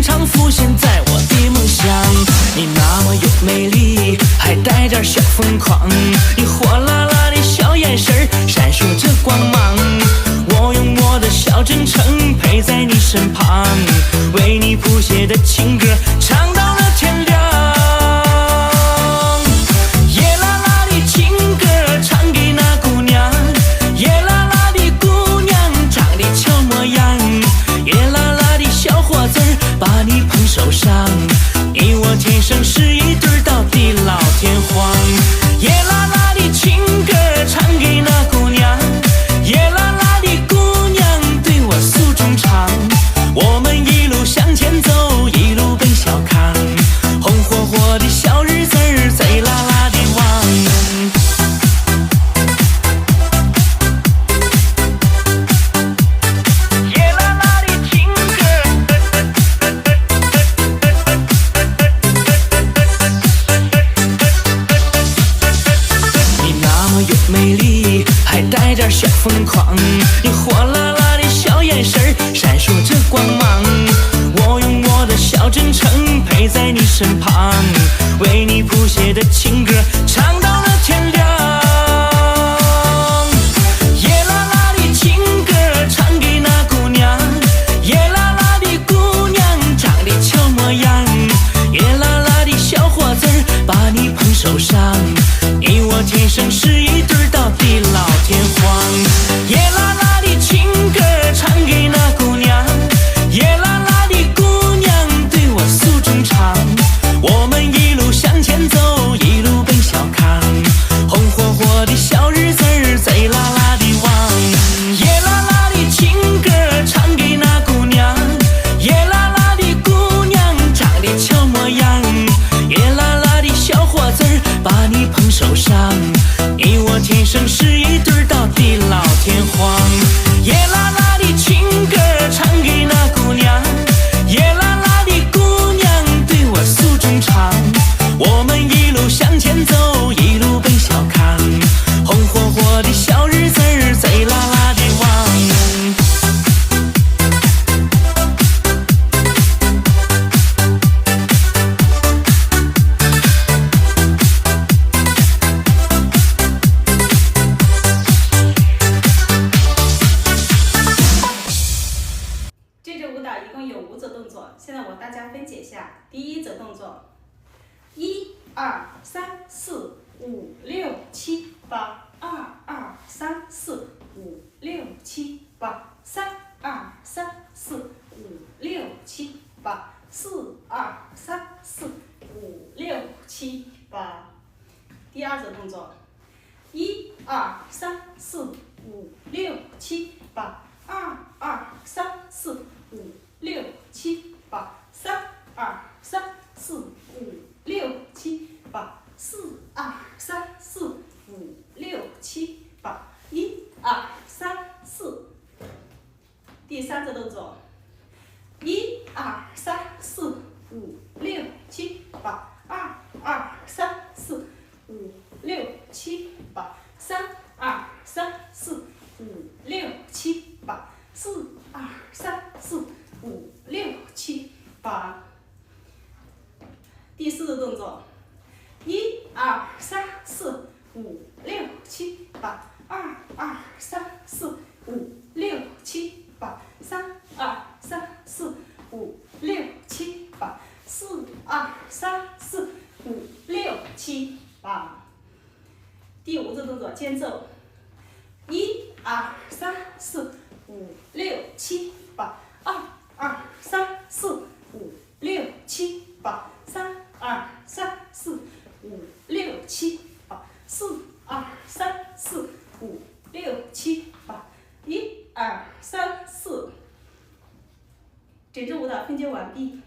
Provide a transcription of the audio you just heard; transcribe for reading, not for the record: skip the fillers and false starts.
常浮现在我的梦乡。你那么有魅力，还带点小疯狂，你火辣辣的小眼神闪烁着光芒。我用我的小真诚陪在你身旁，为你谱写的情歌唱到了天亮。夜啦啦的情歌唱给那姑娘，夜啦啦的姑娘长得俏模样，夜啦啦的小伙子把你捧手上，你我天生是一对到地老天荒。夜啦啦的情歌唱给那姑娘，夜啦啦的姑娘对我诉衷肠，我们一路向前走，一路奔小康，红火火的小日子贼啦啦的旺。夜啦啦的情歌，你那么有魅力，还带点小疯狂，你火辣辣的小眼神闪烁着光芒。我用我的小真诚陪在你身旁，为你谱写的情歌唱到了天亮。夜啦啦的情歌唱给那姑娘，夜啦啦的姑娘长得俏模样，夜啦啦的小伙子把你捧手上，你我天生是一对到地老天荒。夜啦啦的情歌唱给那姑娘，夜啦啦的姑娘对我诉衷肠，我们一路向前走，一路奔小康，红火火的小日子贼啦啦的旺。夜啦啦的情歌唱给那姑娘，夜啦啦的姑娘长得俏模样，夜啦啦的小伙子把你捧手上，你我天生是一对到地老天荒。夜啦啦的情歌唱给那姑娘，夜啦啦的姑娘对我诉衷肠，我们一路向前走，一路奔小康，红火火的小日子贼啦啦的旺。这支舞蹈一共有5组动作，现在我大家分解一下。第一组动作，1、2、3、4、5、6、7、8，2、2、3、4、5、6、7、8，3、2、3、4、5、6、7、8，4、2、3、4、5、6、7、8。第二组动作，1、2、3、4、5、6、7、8，2、2、3、4、5、6、7、8，3、2、3、4、5、6、7、8，4、2、3、4、5、6、7、8，1、2、3、4。第三组动作，1、2、3、4、5、6、7、8，2、2、3、4、5、6、7、8，3、2、3、4、5、6、7、8，4、2、3、4、5、6、7、8。第四个动作，1、2、3、4、5、6、7、8，2、2、3、4、5、6、7、8，3、2、3、4、5、6、7、8，4、2、3、4、5、6、7、8。第五组动作间奏，1、2、3、4、5、6、7、8，2、2、3、4、5、6、7、8，3、2、3、4、5、6、7、8，4、2、3、4、5、6、7、8，1、2、3、4。整支舞蹈分解完毕。